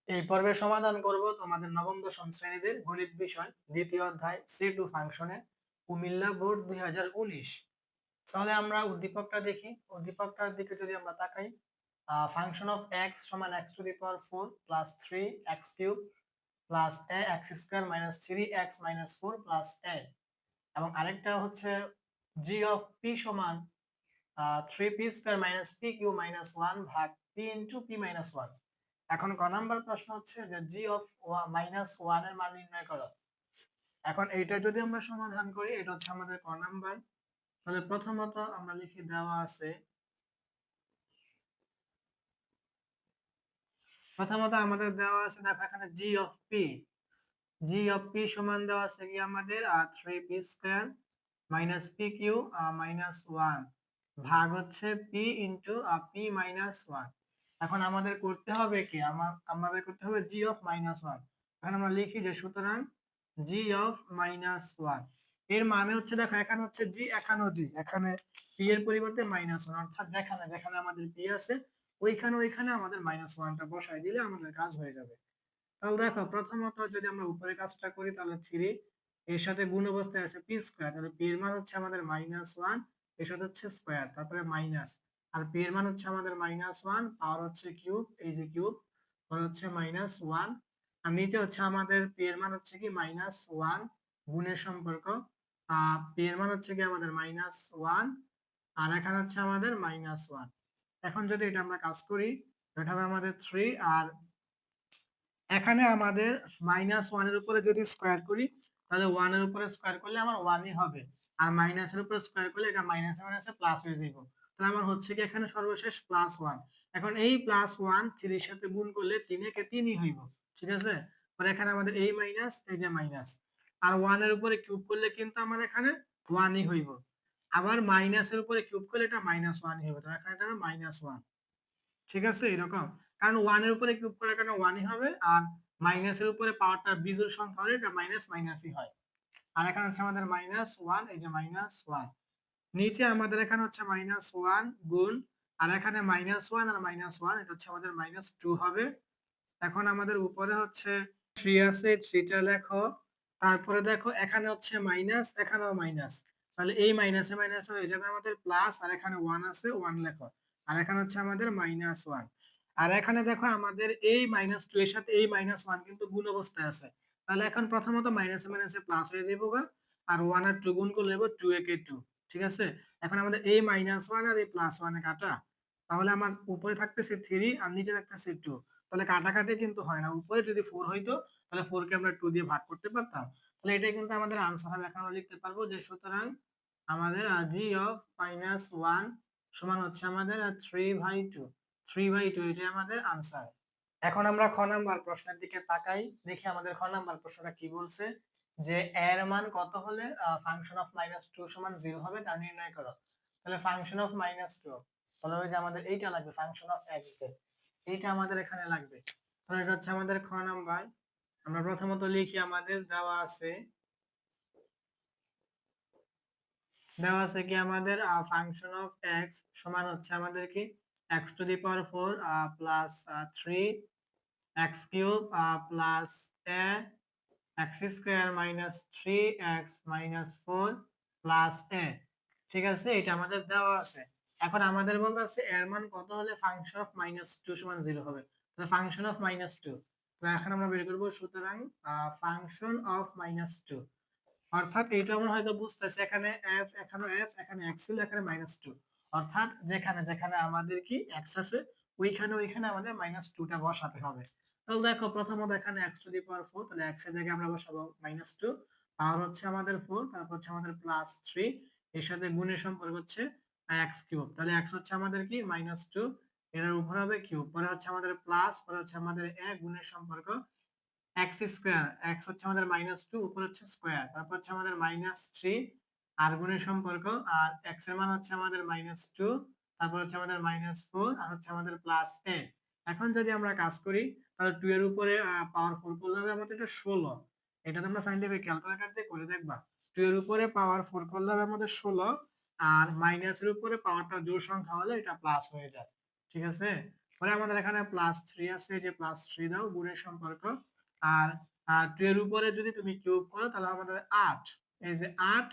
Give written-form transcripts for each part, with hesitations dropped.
এই পর্বের সমাধান করব তোমাদের নবম দশম শ্রেণীদের গণিত বিষয় দ্বিতীয় অধ্যায় C2 ফাংশনের কুমিল্লা বোর্ড 2019। তাহলে আমরা উদ্দীপকটা দেখি। উদ্দীপকটার দিকে যদি আমরা তাকাই, ফাংশন অফ এক্স সমান x to the power 4 plus 3x cube plus a x square minus 3x minus 4 plus a, এবং আরেকটা হচ্ছে g অফ p সমান 3p square minus p cube minus 1 ভাগ p ইনটু p মাইনাস 1। এখন ক number প্রশ্ন হচ্ছে যে g অফ মাইনাস 1 এর মান নির্ণয় করো। এখন এইটা যদি আমরা সমাধান করি, এটা হচ্ছে আমাদের ক নাম্বার। তাহলে প্রথমত আমরা লিখি, দেওয়া আছে, প্রথমত আমাদের দেওয়া আছে, দেখো এখানে g অফ p সমান দেওয়া আছে কি আমাদের 3p square minus p q minus 1 ভাগ হচ্ছে p ইনটু p মাইনাস 1। এখন আমাদের করতে হবে কি, আমাদের করতে হবে g অফ মাইনাস 1। এখন আমরা লিখি যে সুতরাং g অফ মাইনাস 1 এর মানে হচ্ছে, দেখো এখানে হচ্ছে g, এখানেও g, এখানে p এর পরিবর্তে মাইনাস 1, অর্থাৎ যেখানে যেখানে আমাদের p আছে ওইখানে ওইখানে আমাদের মাইনাস 1টা বসাই দিলে আমাদের কাজ হয়ে যাবে। তাহলে দেখো প্রথমত যদি আমরা উপরের কাজটা করি, তাহলে 3 এর সাথে গুণ অবস্থায় আছে পি স্কয়ার, তাহলে পি এর মান হচ্ছে আমাদের -1, এর সাথে হচ্ছে স্কয়ার, তারপরে মাইনাস, আর পি এর মান হচ্ছে আমাদের -1, পাওয়ার হচ্ছে কিউব, এই যে কিউব, পরে হচ্ছে -1, আর নিচে হচ্ছে আমাদের পি এর মান হচ্ছে কি -1, গুণের সম্পর্ক, পি এর মান হচ্ছে কি আমাদের -1, আর এখানে হচ্ছে আমাদের -1। এখন যদি এটা আমরা কাজ করি, এটা হবে আমাদের 3, আর এখানে আমাদের -1 এর উপরে যদি স্কয়ার করি, তাহলে 1 এর উপরে স্কয়ার করলে আমার 1ই হবে, আর মাইনাসের উপরে স্কয়ার করলে এটা মাইনাসে মাইনাসে প্লাস হয়ে যাবে। তাহলে আমার হচ্ছে কি এখানে সর্বশেষ +1। এখন এই +1 3 এর সাথে গুণ করলে 3 একে 3ই হইব, ঠিক আছে। পরে এখানে আমাদের এই মাইনাস, এই যে মাইনাস, আর 1 এর উপরে কিউব করলে কিন্তু আমার এখানে 1ই হইব, আবার মাইনাসের উপরে কিউব করলে এটা -1ই হবে, তো এখানে এটা -1, ঠিক আছে এরকম। কারণ 1 এর উপরে কিউব করার কারণে 1ই হবে, আর মাইনাসের উপরে পাওয়ারটা বিজোড় সংখ্যা হলে এটা মাইনাস মাইনাসই হয়। আর এখানে হচ্ছে আমাদের -1, এই যে -1, নিচে আমাদের এখানে হচ্ছে -1 গুণ, আর এখানে -1 আর -1, এটা হচ্ছে আমাদের -2 হবে। এখন আমাদের উপরে হচ্ছে 3 আছে, 3টা লেখো। তারপরে দেখো এখানে হচ্ছে মাইনাস, এখানেও মাইনাস, তাহলে এই মাইনাসে মাইনাসে হয়ে যাবে আমাদের প্লাস, আর এখানে 1 আছে, 1 লেখো, আর এখানে হচ্ছে আমাদের -1। আর এখানে দেখো আমাদের এই -2 এর সাথে এই -1 কিন্তু গুণ অবস্থায় আছে, তাহলে এখন প্রথমত মাইনাসে মাইনাসে প্লাস হয়ে যাবে গা, আর 1 আর 2 গুণ করলে হবে 2 একে 2, ঠিক আছে। এখন আমাদের এই -1 আর এই +1 এ কাটা, তাহলে আমার উপরে থাকতেছে 3 আর নিচে থাকতেছে 2, তাহলে কাটাকাটি কিন্তু হয় না। উপরে যদি 4 হইতো তাহলে 4 কে আমরা 2 দিয়ে ভাগ করতে পারতাম, তাহলে এটাই কিন্তু আমাদের আনসার হবে। এখন আমরা লিখতে পারবো যে সুতরাং আমাদের g অফ -1 সমান হচ্ছে আমাদের 3/2, 3/2, এটাই আমাদের আনসার। এখন আমরা খ নাম্বার প্রশ্নের দিকে তাকাই, দেখি আমাদের খ নাম্বার প্রশ্নটা কি বলছে, যে এর মান কত হলে ফাংশন অফ -2 সমান 0 হবে তা নির্ণয় করো। তাহলে ফাংশন অফ -2, তাহলে ওই যে আমাদের এইটা লাগবে, ফাংশন অফ x, এইটা আমাদের এখানে লাগবে। তাহলে এটা হচ্ছে আমাদের খ নাম্বার। আমরা প্রথমত লিখি, আমাদের দেওয়া আছে কি আমাদের ফাংশন অফ x সমান হচ্ছে আমাদের কি x to the power 4 plus 3x cube plus a x square minus 3x minus 4 plus a, ঠিক আছে, এটা আমাদের দেওয়া আছে। এখন আমাদের বলতে আছে এর মান কত হলে ফাংশন অফ -2 সমান 0 হবে। তাহলে ফাংশন অফ -2, তো এখন আমরা বের করব, সুতরাং ফাংশন অফ -2, অর্থাৎ এইটা আমরা হয়তো বুঝতেছি, এখানে f, এখানে f, এখানে x ছিল, এখানে -2, অর্থাৎ যেখানে যেখানে আমাদের কি x আছে ওইখানে ওইখানে আমাদের -2টা বসাতে হবে। তাহলে দেখো প্রথমত এখানে x টু দি পাওয়ার 4, তাহলে x এর জায়গায় আমরা বসাবো -2, পাওয়ার হচ্ছে আমাদের 4, তারপর হচ্ছে আমাদের +3, এর সাথে গুণের সম্পর্ক হচ্ছে x কিউব, তাহলে x হচ্ছে আমাদের কি -2, এর উপর হবে কিউব, পরে হচ্ছে আমাদের প্লাস, পরে হচ্ছে আমাদের a, গুণের সম্পর্ক x স্কয়ার, x হচ্ছে আমাদের -2, উপর হচ্ছে স্কয়ার, তারপর হচ্ছে আমাদের -3, আর গুণের সম্পর্ক, আর x এর মান হচ্ছে আমাদের -2, তারপর হচ্ছে আমাদের -4, আর হচ্ছে আমাদের +a। এখন যদি আমরা কাজ করি, তাহলে 2 এর উপরে পাওয়ার 4 করলে হবে আমাদের এটা 16, এটা তোমরা সাইন্টিফিক ক্যালকুলেটর দিয়ে করে দেখবা। 2 এর উপরে পাওয়ার 4 করলে হবে আমাদের 16, আর মাইনাসের উপরে পাওয়ারটা জোড় সংখ্যা হলে এটা প্লাস হয়ে যায়, ঠিক আছে। পরে আমাদের এখানে +3 আছে, এই যে +3 দাও, গুণের সম্পর্ক। আর 2 এর উপরে যদি তুমি কিউব করো তাহলে আমাদের 8, এই যে 8,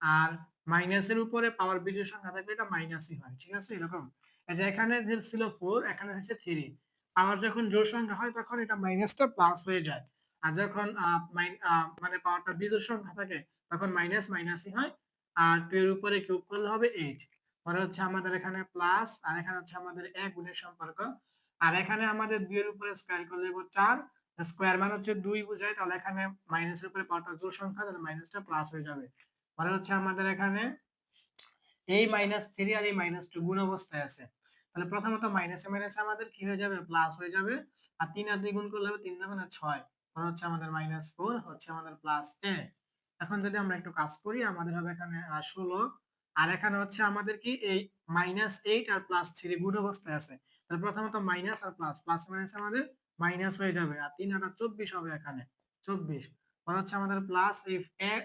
আর মাইনাসের উপরে পাওয়ার বিজোড় সংখ্যা থাকলে এটা মাইনাসই হয়, ঠিক আছে এরকম। এই যে এখানে যে ছিল 4, এখানে হচ্ছে 3। পাওয়ার যখন জোড় সংখ্যা হয় তখন এটা মাইনাসটা প্লাস হয়ে যায়, আর যখন মানে পাওয়ারটা বিজোড় সংখ্যা থাকে তখন মাইনাস মাইনাসই হয়। আর 2 এর উপরে কিউব করলে হবে 8। পরে হচ্ছে আমাদের এখানে প্লাস, আর এখানে হচ্ছে আমাদের 1 গুণের সম্পর্ক। আর এখানে আমাদের 2 এর উপরে স্কয়ার করলে হবে 4, স্কয়ার মানে হচ্ছে 2 বোঝায়, তাহলে এখানে মাইনাসের উপরে পাওয়ারটা জোড় সংখ্যা, তাহলে মাইনাসটা প্লাস হয়ে যাবে। পরে হচ্ছে আমাদের এখানে এই -3 আর এই -2 গুণ অবস্থায় আছে, তাহলে প্রথমত মাইনাসে মাইনাসে আমাদের কি হয়ে যাবে, প্লাস হয়ে যাবে। আর 3 আর 2 গুণ করলে হবে 3 2 6, পরে হচ্ছে আমাদের -4 হচ্ছে আমাদের +a। এখন যদি আমরা একটু কাজ করি আমাদের হবে এখানে 16, আর এখানে হচ্ছে আমাদের কি এই -8 আর +3 গুণ অবস্থায় আছে, তাহলে প্রথমত মাইনাস আর প্লাস, প্লাস মাইনাস আমাদের মাইনাস হয়ে যাবে, আর 3 আর 24 হবে এখানে 24। পরে হচ্ছে আমাদের প্লাস এই a *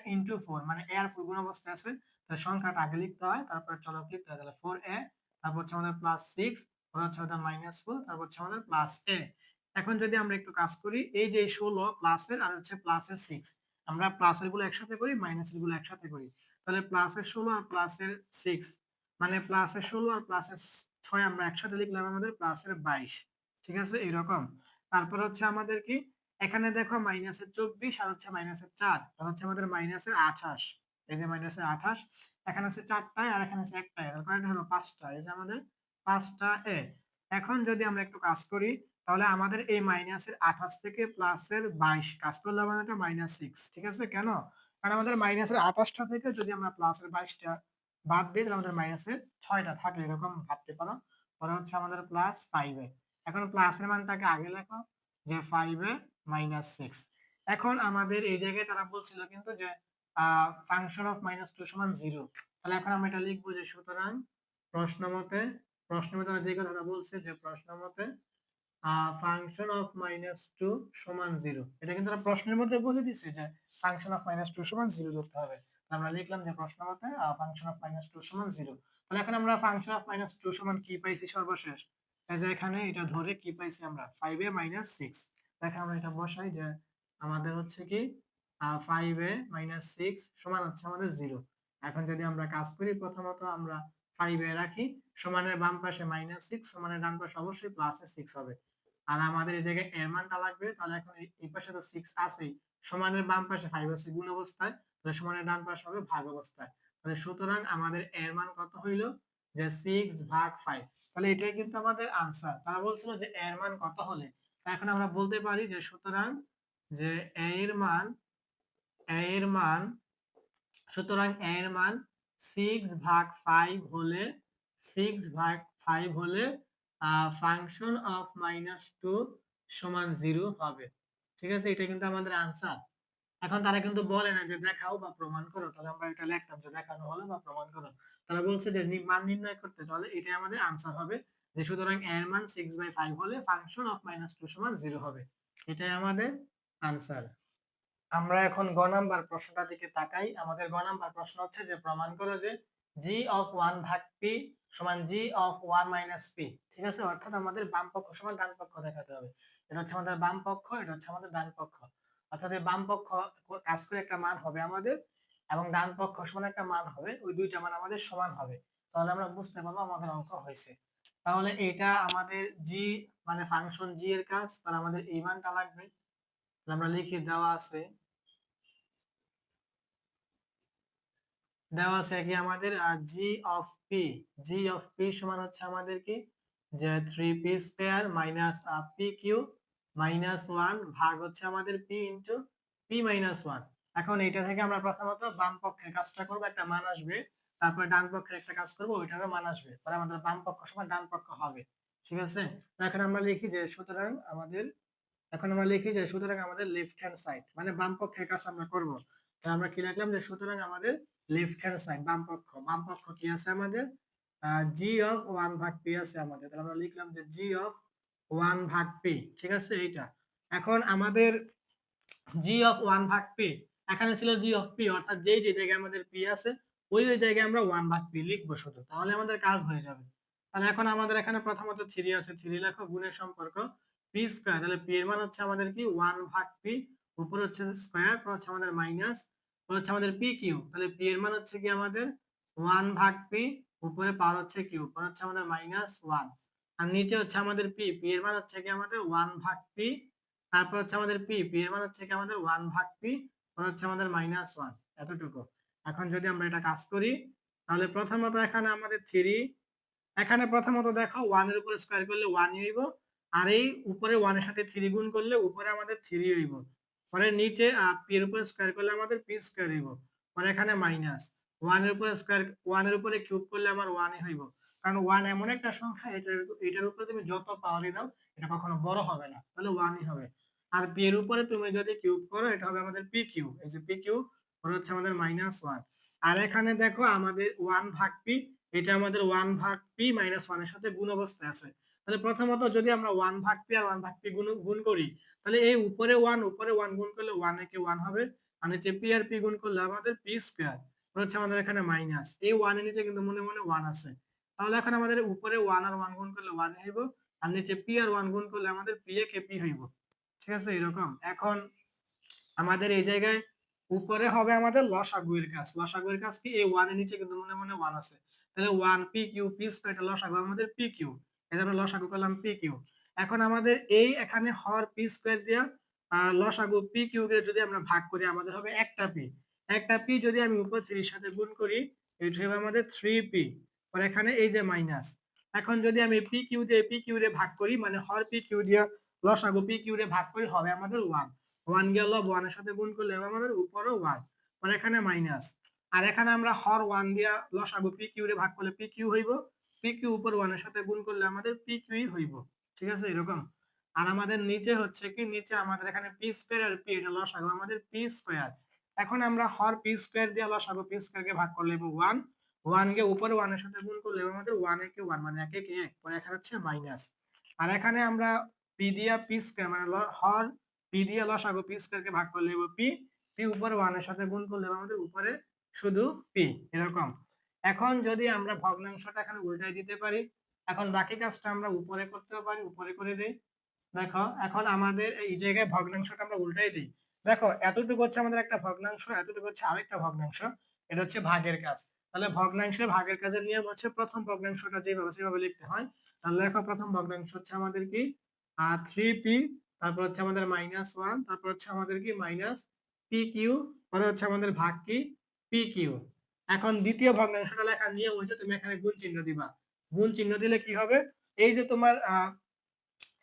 4 মানে a আর 4 গুণ অবস্থায় আছে, তাহলে সংখ্যাটা আগে লিখতে হয়, তারপর চলক লিখতে হয়, তাহলে 4a, তারপর হচ্ছে আমাদের +6, পরে হচ্ছে আমাদের -4, তারপর হচ্ছে আমাদের +a। এখন যদি আমরা একটু কাজ করি, এই যে 16 প্লাসের আর হচ্ছে প্লাসের 6, আমরা প্লাসের গুলো একসাথে করি, মাইনাসের গুলো একসাথে করি, তাহলে প্লাসের 16 আর প্লাসের 6 মানে প্লাসের 16 আর প্লাসের 6 আমরা একসাথে লিখলাম আমাদের প্লাসের 22, ঠিক আছে এরকম। তারপর হচ্ছে আমাদের কি, এখানে দেখো মাইনাসের 24 আর হচ্ছে মাইনাসের 4, তাহলে হচ্ছে আমাদের মাইনাসের 28, এই যে মাইনাসের 28, এখানে হচ্ছে 4টায় আর এখানে হচ্ছে 1টায়, তাহলে কয়টা হলো 5টা, এই যে আমাদের 5টা এ। এখন যদি আমরা একটু কাজ করি তাহলে আমাদের এই মাইনাসের 28 থেকে প্লাসের 22 কাজ করলে আমাদের এটা -6, ঠিক আছে কেন, কারণ আমাদের মাইনাসের 28টা থেকে যদি আমরা প্লাসের 22টা বাদ দিই তাহলে আমাদের মাইনাসের 6টা থাকে, এরকম ভাবতে পারো। পরে হচ্ছে আমাদের +5a। এখন প্লাসের মানটাকে আগে লেখো, যে 5a -6। এখন আমাদের এই জায়গায় তারা বলছিল কিন্তু যে ফাংশন অফ -2 সমান 0, তাহলে এখন আমরা এটা লিখবো যে সুতরাং প্রশ্নমতে, প্রশ্নমতে যে কথাটা বলছে যে প্রশ্নমতে ফাংশন অফ -2 সমান 0, এটা কিন্তু তারা প্রশ্নের মধ্যে বলে দিছে যে ফাংশন অফ -2 সমান 0 ধরতে হবে। আমরা লিখলাম যে প্রশ্নমতে ফাংশন অফ -2 সমান 0। তাহলে এখন আমরা ফাংশন অফ -2 সমান কি পাইছি সর্বশেষ, এই যে এখানে এটা ধরে কি পাইছি আমরা 5a -6। দেখো আমরা এটা বসাই যে আমাদের হচ্ছে কি 5a -6 সমান হচ্ছে আমাদের 0। এখন যদি আমরা কাজ করি প্রথমত আমরা 5a রাখি, সমানের বাম পাশে -6, সমানের ডান পাশে অবশ্যই +6 হবে। আর আমাদের এই জায়গায় এর মানটা লাগবে, তাহলে এখন এই পাশে তো 6 আছেই, সমানের বাম পাশে 5 আছে গুণ অবস্থায়, তাহলে সমানের ডান পাশে হবে ভাগ অবস্থায়। তাহলে সুতরাং আমাদের এর মান কত হইল, যে 6 ভাগ 5, তাহলে এটাই কিন্তু আমাদের আনসার। তারা বলছিল যে এর মান কত হলে, এখন আমরা বলতে পারি যে সুতরাং যে এর মান, এর মান, সুতরাং এর মান 6 ভাগ 5 হলে, 6 ভাগ 5 হলে ফাংশন অফ -2 সমান 0 হবে, ঠিক আছে এটা কিন্তু আমাদের আনসার। এখন তারা কিন্তু বলে না যে দেখাও বা প্রমাণ করো, তাহলে আমরা এটা লিখতাম যে দেখানো হলো বা প্রমাণ করো। তারা বলছে যে মান নির্ণয় করতে, তাহলে এটাই আমাদের আনসার হবে, যে সুতরাং এর মান 6/5 হলে ফাংশন অফ -2 সমান 0 হবে, এটাই আমাদের আনসার। আমরা এখন গ নাম্বার প্রশ্নটার দিকে তাকাই। আমাদের গ নাম্বার প্রশ্ন হচ্ছে যে প্রমাণ করো যে g of 1 ভাগ p সমান g of 1 minus p, ঠিক আছে, অর্থাৎ আমাদের বাম পক্ষ সমান ডান পক্ষ দেখাতে হবে। এটা হচ্ছে আমাদের বাম পক্ষ, এটা হচ্ছে আমাদের ডান পক্ষ, অর্থাৎ এই বাম পক্ষ কাজ করে একটা মান হবে আমাদের, এবং ডান পক্ষ সমান একটা মান হবে, ওই দুইটা মান আমাদের সমান হবে, তাহলে আমরা বুঝতে পারবো আমাদের অঙ্ক হয়েছে। তাহলে এটা আমাদের g মানে ফাংশন g এর কাজ, তাহলে আমাদের এই মানটা লাগবে, আমরা লিখে দেওয়া আছে কি আমাদের g of p, g of p সমান হচ্ছে আমাদের কি, যে 3p square minus pq minus 1 ভাগ হচ্ছে আমাদের p ইনটু p মাইনাস 1। এখন এইটা থেকে আমরা প্রথমত বাম পক্ষের কাজটা করব, একটা মান আসবে, তারপরে ডান পক্ষের একটা কাজ করব, ওইটারও মান আসবে, পরে আমাদের বাম পক্ষ সমান ডান পক্ষ হবে, ঠিক আছে। তো এখন আমরা লিখি যে সুতরাং আমাদের, এখন আমরা লিখি যে সুতরাং আমাদের লেফট হ্যান্ড সাইড মানে বাম পক্ষের কাজ আমরা করব, তাহলে আমরা কি লিখলাম যে সুতরাং আমাদের লেফট হ্যান্ড সাইড বাম পক্ষ, বাম পক্ষ কি আছে আমাদের g অফ 1 ভাগ p আছে আমাদের, তাহলে আমরা লিখলাম যে g অফ 1 ভাগ p, ঠিক আছে এইটা। এখন আমাদের g অফ 1 ভাগ p, এখানে ছিল g অফ p, অর্থাৎ যেই যে জায়গায় আমাদের p আছে ওই জায়গায় আমরা 1 ভাগ p লিখবো শুধু, তাহলে আমাদের কাজ হয়ে যাবে। তাহলে এখন আমাদের এখানে প্রথমত 3 আছে, 3 লেখো, গুণের সম্পর্ক পি স্কয়ার, তাহলে পি এর মান হচ্ছে আমাদের কি 1 ভাগ পি, উপরে হচ্ছে স্কয়ার, পর হচ্ছে আমাদের মাইনাস, পর হচ্ছে আমাদের পি কিউ, তাহলে পি এর মান হচ্ছে কি আমাদের 1 ভাগ পি, উপরে পাওয়ার হচ্ছে কিউ, পর হচ্ছে আমাদের মাইনাস 1, আর নিচে হচ্ছে আমাদের পি, পি এর মান হচ্ছে কি আমাদের 1 ভাগ পি, তারপর হচ্ছে আমাদের পি, পি এর মান হচ্ছে কি আমাদের 1 ভাগ পি, পর হচ্ছে আমাদের মাইনাস 1, এতটুকু। এখন যদি আমরা এটা কাজ করি, তাহলে প্রথমত এখানে আমাদের 3, এখানে প্রথমত দেখো 1 এর উপরে স্কয়ার করলে 1 ই হইব, আর এই উপরে 1 এর সাথে 3 গুণ করলে উপরে আমাদের 3 হইব, পরে নিচে পি এর উপরে স্কয়ার করলে আমাদের পি স্কয়ার হইব, পরে এখানে মাইনাস 1 এর উপরে স্কয়ার, 1 এর উপরে কিউব করলে আমার 1 ই হইব, কারণ 1 এমন একটা সংখ্যা, এটার উপরে তুমি যত পাওয়ারই দাও এটা কখনো বড় হবে না, তাহলে 1 ই হবে। আর পি এর উপরে তুমি যদি কিউব করো এটা হবে আমাদের পি কিউ, এই যে পি কিউ, পরে হচ্ছে আমাদের মাইনাস 1, আর এখানে দেখো আমাদের 1 ভাগ পি, এটা আমাদের 1 ভাগ পি মাইনাস 1 এর সাথে গুণ অবস্থায় আছে, তাহলে প্রথমত যদি আমরা 1 ভাগ পি আর 1 ভাগ পি গুণ করি, তাহলে এই উপরে 1 উপরে 1 গুণ করলে 1 একে 1 হবে, আর নিচে পি আর পি গুণ করলে আমাদের পি স্কয়ার, হচ্ছে আমাদের এখানে মাইনাস, এই 1 এর নিচে কিন্তু মনে মনে 1 আছে, তাহলে এখন আমাদের উপরে 1 আর 1 গুণ করলে 1 হইব, আর নিচে পি আর 1 গুণ করলে আমাদের পি একে পি হইব, ঠিক আছে এরকম। এখন আমাদের এই জায়গায় উপরে হবে আমাদের লসাগু এর কাজ, লসাগু এর কাজ কি, এই 1 এর নিচে কিন্তু মনে মনে 1 আছে, তাহলে 1 পি কিউ, পি স্কয়ার, এটা লসাগু আমাদের পি কিউ, এটা আমরা লসাগু করলাম পি কিউ। এখন আমাদের এই এখানে হর পি স্কয়ার দিয়া লসাগু পি কিউ কে যদি আমরা ভাগ করি আমাদের হবে একটা পি, একটা পি যদি আমি উপর 3 এর সাথে গুণ করি এটা হবে আমাদের 3 পি, আর এখানে এই যে মাইনাস, এখন যদি আমি পি কিউ দিয়ে পি কিউ রে ভাগ করি, মানে হর পি কিউ দিয়া লসাগু পি কিউ রে ভাগ করি, হবে আমাদের 1, 1 গেল 1 এর সাথে গুণ করলে আমাদের উপরেও 1, মানে এখানে মাইনাস, আর এখানে আমরা হর 1 দিয়া লসাগু পি কিউ রে ভাগ করলে পি কিউ হইব, পি কিউ উপর 1 এর সাথে গুণ করলে আমাদের পি কিউই হইব, ঠিক আছে এরকম। আর আমাদের নিচে হচ্ছে কি, নিচে আমাদের এখানে পি স্কয়ার আর পি, এটা লসাগু আমাদের পি স্কয়ার, এখন আমরা হর পি স্কয়ার দিয়া লসাগু পি স্কয়ার কে ভাগ করলে 1, 1 কে উপরে 1 এর সাথে গুণ করলে আমাদের 1 একে 1, মানে 1 একে 1, পরে এখানে হচ্ছে মাইনাস, আর এখানে আমরা পি দিয়া পি স্কয়ার মানে হর পি দিয়ে লসাগু পি স্কয়ারকে ভাগ করলে হবে পি, পি উপরে 1 এর সাথে গুণ করলে আমাদের উপরে শুধু পি, এরকম। এখন যদি আমরা ভগ্নাংশটা এখানে উল্টাই দিতে পারি, এখন বাকি কাজটা আমরা উপরে করতেও পারি, উপরে করে দেই। দেখো এখন আমাদের এই জায়গায় ভগ্নাংশটা আমরা উল্টাই দিই, দেখো এতটুকু হচ্ছে আমাদের একটা ভগ্নাংশ, এতটুকু হচ্ছে আরেকটা ভগ্নাংশ, এটা হচ্ছে ভাগের কাজ, তাহলে ভগ্নাংশে ভাগের কাজের নিয়ম হচ্ছে প্রথম ভগ্নাংশটা যেভাবে সেভাবে লিখতে হয়, তাহলে দেখো প্রথম ভগ্নাংশ হচ্ছে আমাদের কি 3p, তারপর হচ্ছে আমাদের -1, তারপর হচ্ছে আমাদের কি মাইনাস পি কিউ, পরে হচ্ছে আমাদের ভাগ কি পি কিউ। এখন দ্বিতীয় ভগ্নাংশটা লেখার নিয়ম হচ্ছে তুমি এখানে গুণ চিহ্ন দিবা, গুণ চিহ্ন দিলে কি হবে, এই যে তোমার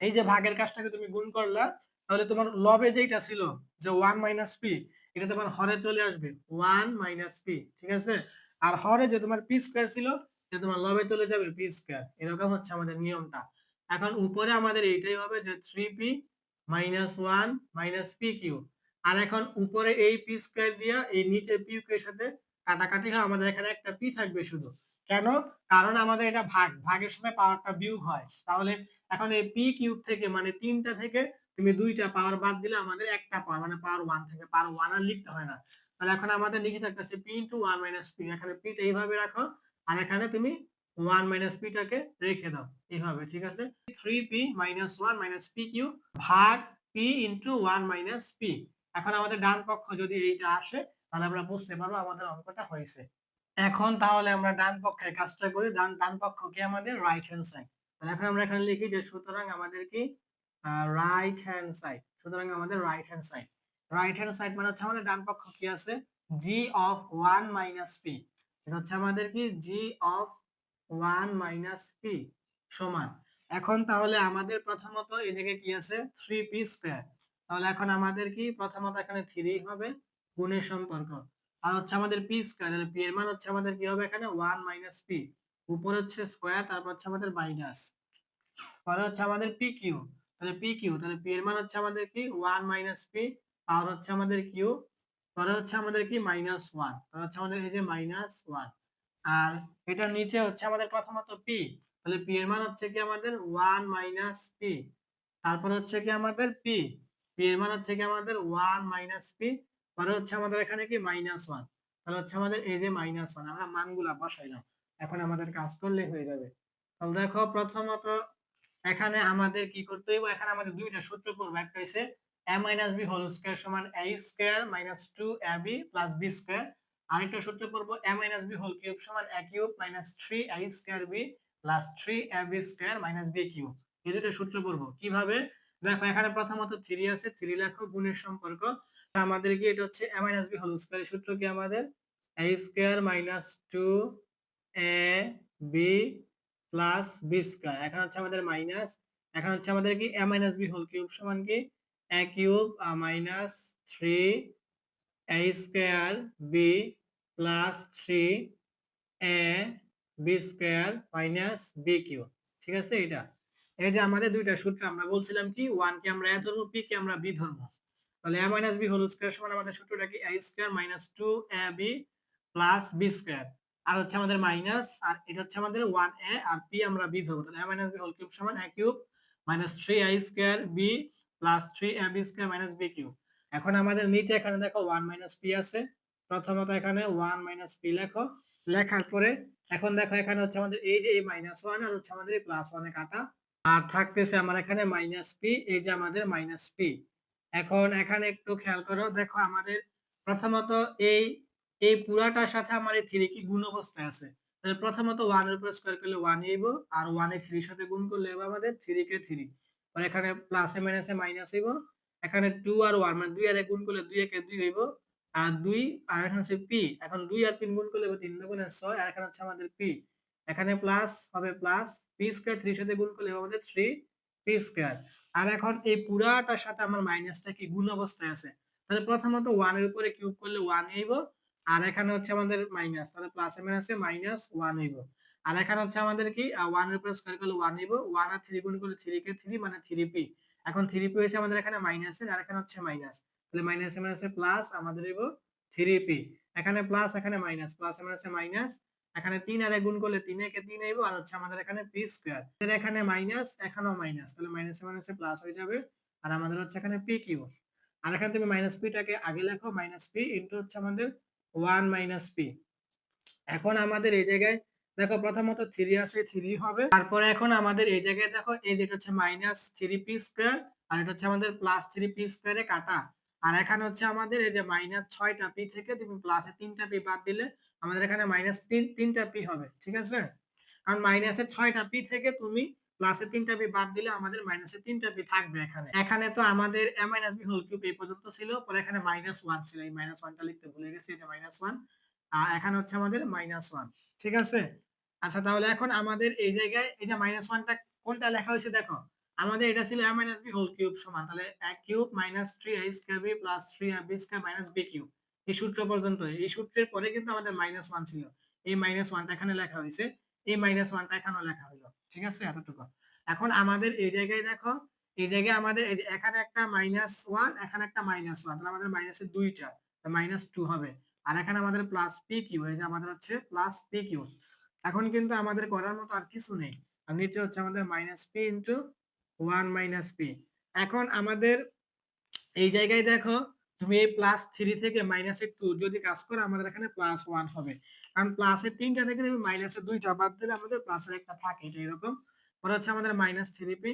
এই যে ভাগের কাজটাকে তুমি গুণ করলা, তাহলে তোমার লবে যেটা ছিল যে 1 মাইনাস পি, এটা তোমার হরে চলে আসবে 1 মাইনাস পি, ঠিক আছে, আর হরে যে তোমার পি স্কয়ার ছিল এটা তোমার লবে চলে যাবে পি স্কয়ার, এরকম হচ্ছে আমাদের নিয়মটা। এখন উপরে আমাদের এইটাই হবে যে 3p minus 1 minus p q, আর এখন উপরে এই পি স্কয়ার দিয়া এই নিচে পি কিউ এর সাথে কাটাকাটি হয়, আমাদের এখানে একটা পি থাকবে শুধু, কেন, কারণ আমাদের এটা ভাগ, ভাগের সময় পাওয়ারটা বিয়োগ হয়, তাহলে এখন এই পি কিউব থেকে মানে 3টা থেকে তুমি 2টা পাওয়ার বাদ দিলে আমাদের একটা পাওয়ার মানে পাওয়ার 1 থেকে পাওয়ার 1 আর লিখতে হয় না, তাহলে এখন আমাদের লিখে থাকতেছে p * 1 - p, এখানে p টা এইভাবে রাখো, আর এখানে তুমি 1 - p টাকে রেখে দাও এইভাবে, ঠিক আছে, 3p - 1 - pq ভাগ p * 1 - p। এখন আমাদের ডান পক্ষ যদি এইটা আসে তাহলে আমরা বুঝতে পারবো আমাদের অঙ্কটা হয়েছে। এখন তাহলে আমরা ডান পক্ষের কাজটা করি, ডান ডান পক্ষ কি আমাদের রাইট হ্যান্ড সাইড, তাহলে এখন আমরা এখানে লিখি যে সুতরাং আমাদের কি রাইট হ্যান্ড সাইড, সুতরাং আমাদের right hand side, right hand side মানে হচ্ছে আমাদের ডান পক্ষ কি আছে g of 1 minus p, এটা হচ্ছে আমাদের কি g of 1 minus p সমান, এখন তাহলে আমাদের প্রথমত এই জায়গায় কি আছে 3p স্কয়ার, তাহলে এখন আমাদের কি প্রথমত এখানে 3 হবে গুণের সম্পর্ক, আর হচ্ছে আমাদের পি স্কয়ার, তাহলে পি এর মান হচ্ছে আমাদের কি হবে এখানে 1 মাইনাস পি, উপরে হচ্ছে স্কয়ার, তারপর হচ্ছে আমাদের মাইনাস, পরে হচ্ছে আমাদের পি কিউ, তাহলে পি কিউ, তাহলে পি এর মান হচ্ছে আমাদের কি 1 মাইনাস পি, আর হচ্ছে আমাদের কিউ, পরে হচ্ছে আমাদের কি -1, তাহলে হচ্ছে আমাদের এই যে -1, আর এটার নিচে হচ্ছে আমাদের প্রথমত পি, তাহলে পি এর মান হচ্ছে কি আমাদের 1 মাইনাস পি, তারপর হচ্ছে কি আমাদের পি, পি এর মান হচ্ছে কি আমাদের 1 মাইনাস পি, পরে হচ্ছে আমাদের এখানে কি -1, তাহলে হচ্ছে আমাদের এই যে -1 আমরা মানগুলা বসাইলাম, এখন আমাদের কাজ করলে হয়ে যাবে। তাহলে দেখো প্রথমত এখানে আমাদের কি করতে হইব, এখানে আমাদের দুইটা সূত্র পড়বো। একটা হইছে a minus b whole square সমান a square minus 2ab plus b square. আরেকটা সূত্র পড়বো a minus b whole cube সমান a cube minus 3a square b plus 3ab square minus b cube. এই দুটো সূত্র পড়বো কিভাবে, দেখো এখানে প্রথমত 3 আছে, 3 লেখো গুণের সম্পর্ক। আমাদের কি এটা হচ্ছে a minus b whole square, সূত্র কি আমাদের a square minus 2ab plus b square. এখন হচ্ছে আমাদের মাইনাস, এখন হচ্ছে আমাদের কি a minus b whole cube সমান কি a cube minus 3a square b plus 3a b square minus b cube. ঠিক আছে, এটা এই যে আমাদের দুইটা সূত্র, আমরা বলছিলাম কি 1 কে আমরা a ধরবো, p কে আমরা b ধরবো। তাহলে a minus b whole square সমান আমাদের সূত্রটা কি a square minus 2ab plus b square. আর হচ্ছে আমাদের মাইনাস, আর এটা হচ্ছে আমাদের 1a আর p আমরা b ধরবো। তাহলে a minus b whole cube সমান a cube minus 3a square b plus 3ab square minus b cube. এখন আমাদের নিচে এখানে দেখো 1 মাইনাস p আছে। প্রথমত এখানে 1 মাইনাস p লেখো, লেখার পরে এখন দেখো এখানে হচ্ছে আমাদের এই যে এই মাইনাস 1 আর হচ্ছে আমাদের এই প্লাস 1 এ কাটা, আর থাকতেছে আমার এখানে মাইনাস p, এই যে আমাদের মাইনাস p। এখন এখানে একটু খেয়াল করো, দেখো আমাদের প্রথমত এই এই পুরাটার সাথে আমার এই 3 কি গুণ অবস্থায় আছে। তাহলে প্রথমত 1 এর উপর স্কয়ার করলে 1 হইব, আর 1 এ 3 এর সাথে গুণ করলে হবে আমাদের 3 কে 3। আর এখানে প্লাসে মাইনাসে মাইনাস হইব। এখানে 2 আর 1 মানে 2 এর গুণ করলে 2 একে 2 হইব, আর 2 আর এখানে হচ্ছে p। এখন 2 আর 3 গুণ করলে হবে 3 দুগুণে 6, আর এখানে হচ্ছে আমাদের p। এখানে প্লাস হবে প্লাস p স্কয়ার 3 এর সাথে গুণ করলে হবে আমাদের 3p স্কয়ার। আর এখন এই পুরাটার সাথে আমার মাইনাসটা কি গুণ অবস্থায় আছে। তাহলে প্রথমত 1 এর উপরে কিউব করলে 1 হইব, আর এখানে হচ্ছে আমাদের মাইনাস, তাহলে প্লাসে মাইনাসে মাইনাস 1 হইব। আর এখানে হচ্ছে আমাদের কি 1 এর উপরে স্কয়ার করলে 1 হইব, 1 আর 3 গুণ করলে 3 কে 3 মানে 3p। এখন 3p হয়েছে আমাদের এখানে মাইনাসের, আর এখানে হচ্ছে মাইনাস, তাহলে মাইনাসে মাইনাসে প্লাস আমাদের হইব 3p। এখানে প্লাস এখানে মাইনাস, প্লাসে মাইনাসে মাইনাস, এখানে 3 আর 1 গুণ করলে 3 একে 3 হইব, আর হচ্ছে আমাদের এখানে p স্কয়ার। এখানে মাইনাস এখানেও মাইনাস, তাহলে মাইনাসে মাইনাসে প্লাস হয়ে যাবে, আর আমাদের হচ্ছে এখানে p কিউব। আর এখানে তুমি মাইনাস p টাকে আগে লেখো, মাইনাস p ইনটু হচ্ছে আমাদের 1 মাইনাস p। এখন আমাদের এই জায়গায় দেখো প্রথমত 3 আছে, 3 হবে। তারপরে এখন আমাদের এই জায়গায় দেখো এই যেটা হচ্ছে মাইনাস 3p স্কয়ার, আর এটা হচ্ছে আমাদের প্লাস 3p স্কয়ারে কাটা। আর এখানে হচ্ছে আমাদের এই যে মাইনাস 6টা p থেকে তুমি প্লাসে 3টা p বাদ দিলে আমাদের এখানে মাইনাস 3টা p হবে। ঠিক আছে, কারণ মাইনাসের 6টা p থেকে তুমি প্লাসে 3টা p বাদ দিলে আমাদের মাইনাসে 3টা p থাকবে। এখানে এখানে তো আমাদের a minus b whole cube এই পর্যন্ত ছিল, পরে এখানে মাইনাস 1 ছিল, এই মাইনাস 1টা লিখতে ভুলে গেছি, এই যে মাইনাস 1, এখানে হচ্ছে আমাদের -1। ঠিক আছে, আচ্ছা তাহলে এখন আমাদের এই জায়গায় এই যে -1টা কোনটা লেখা হয়েছে দেখো, আমাদের এটা ছিল a - b হোল কিউব সমান, তাহলে a cube - 3a square b plus 3ab square minus b cube. এই সূত্র পর্যন্ত, এই সূত্রের পরে কিন্তু আমাদের -1 ছিল, এই -1টা এখানে লেখা হয়েছে, এই -1টা এখানেও লেখা হলো। ঠিক আছে, এতটুকু। এখন আমাদের এই জায়গায় দেখো, এই জায়গায় আমাদের এই যে এখানে একটা -1 এখানে একটা -1, তাহলে আমাদের মাইনাসের দুইটা, -2 হবে। আর এখানে আমাদের প্লাস পি কিউ, এই যে আমাদের হচ্ছে প্লাস পি কিউ। এখন কিন্তু আমাদের করার মতো আর কিছু নেই, আর নিচে হচ্ছে আমাদের minus P into 1 minus P. এখন আমাদের এই জায়গায় দেখো, তুমি এই প্লাস 3 থেকে মাইনাসের 2 যদি কাজ করো আমাদের এখানে প্লাস 1 হবে, কারণ প্লাসের 3টা থেকে তুমি মাইনাসের 2টা বাদ দিলে আমাদের প্লাসের একটা থাকে, এটা এরকম। পরে হচ্ছে আমাদের মাইনাস 3p,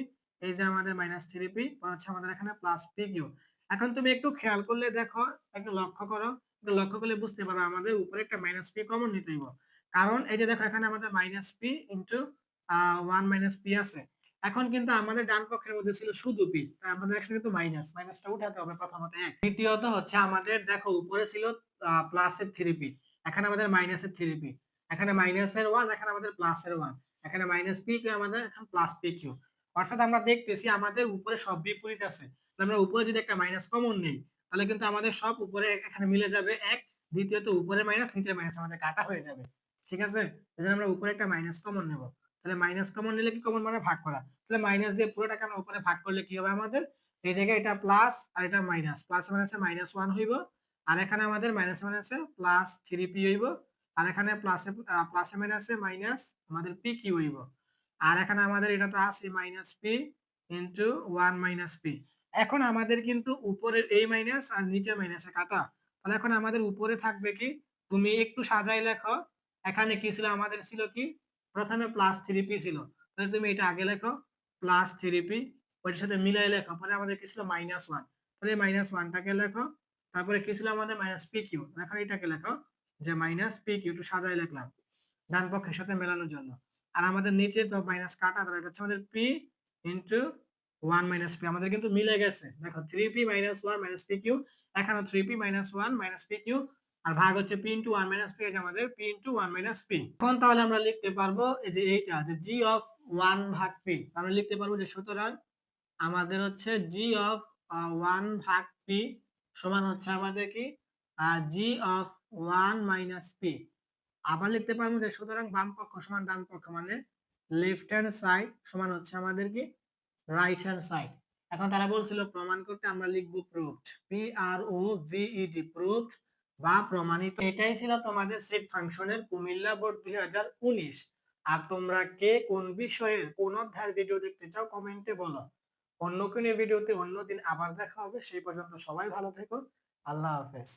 এই যে আমাদের মাইনাস 3p, পরে হচ্ছে আমাদের এখানে প্লাস পি কিউ। এখন তুমি একটু খেয়াল করলে দেখো, একটু লক্ষ্য করো, একটু লক্ষ্য করলে বুঝতে পারবে আমাদের উপরে একটা মাইনাস পি কমন নিতে হইব। কারণ এই যে দেখো এখানে আমাদের minus P into 1 minus P আছে। এখন কিন্তু আমাদের ডান পক্ষের মধ্যে ছিল শুধু পি, তাই আমাদের এখানে কিন্তু মাইনাসটা উঠাতে হবে প্রথমত এক। দ্বিতীয়ত হচ্ছে আমাদের দেখো উপরে ছিল প্লাসের 3p, এখানে আমাদের মাইনাসের 3p, এখানে মাইনাসের 1, এখানে আমাদের প্লাসের 1, এখানে মাইনাস পি কিউ, আমাদের এখন প্লাস পি কিউ। অর্থাৎ আমরা দেখতেছি আমাদের উপরে সব বিপরীত আছে, আমরা উপরে যদি একটা মাইনাস কমন নেই তাহলে কিন্তু আমাদের সব উপরে এখানে মিলে যাবে এক। দ্বিতীয়ত উপরে মাইনাস নিচে মাইনাস আমাদের কাটা হয়ে যাবে। ঠিক আছে, এজন্য আমরা উপরে একটা মাইনাস কমন নেব। তাহলে মাইনাস কমন নিলে কি কমন মানে ভাগ করা, তাহলে মাইনাস দিয়ে পুরোটাকে আমরা উপরে ভাগ করলে কি হবে আমাদের, এই জায়গায় এটা প্লাস আর এটা মাইনাস, প্লাস মাইনাসে -1 হইব, আর এখানে আমাদের মাইনাস মাইনাসে প্লাস 3p হইব, আর এখানে প্লাসে মাইনাসে মাইনাস আমাদের p কি হইব। আর এখানে আমাদের এটা তো আছে minus p into 1 minus p। এখন আমাদের কিন্তু উপরের এই মাইনাস আর নিচে মাইনাসে কাটা, তাহলে এখন আমাদের উপরে থাকবে কি, তুমি একটু সাজাই লেখো, এখানে কি ছিল আমাদের ছিল কি প্রথমে প্লাস 3p ছিল, তাহলে তুমি এটা আগে লেখো প্লাস 3p, ওইটার সাথে মিলাই লেখো। পরে আমাদের কি ছিল -1, তাহলে -1টাকে লেখো। তারপরে কি ছিল আমাদের -pq, এখন এটাকে লেখো যে -pq, একটু সাজাই লিখলাম ডান পক্ষের সাথে মেলানোর জন্য। আর আমাদের নিচে তো মাইনাস কাটা, তাহলে এটা হচ্ছে আমাদের p ইনটু 1 - p, আমাদের কিন্তু মিলে গেছে। দেখো 3p - 1 - pq, এখানে 3p - 1 - pq, আর ভাগ হচ্ছে p ইনটু 1 - p, এই যে আমাদের p ইনটু 1 - p। এখন তাহলে আমরা লিখতে পারবো এই যে এইটা যে g অফ 1 ভাগ p, আমরা লিখতে পারবো যে সুতরাং আমাদের হচ্ছে g অফ 1 ভাগ p সমান হচ্ছে আমাদের কি g অফ 1 - p। আবার লিখতে পারবো যে সুতরাং বাম পক্ষ সমান ডান পক্ষ, মানে লেফট হ্যান্ড সাইড সমান হচ্ছে আমাদের কি রাইট হ্যান্ড সাইড। এখন তারা বলছিল প্রমাণ করতে, আমরা লিখবো প্রুভড, PROVED, প্রুভড বা প্রমাণিত। এটাই ছিল তোমাদের সেট ফাংশনের কুমিল্লা বোর্ড 2019। আর তোমরা কে কোন বিষয়ের কোন অধ্যায়ের ভিডিও দেখতে চাও কমেন্টে বলো। অন্য কোনো ভিডিওতে অন্য দিন আবার দেখা হবে। সেই পর্যন্ত সবাই ভালো থেকো। আল্লাহ হাফেজ।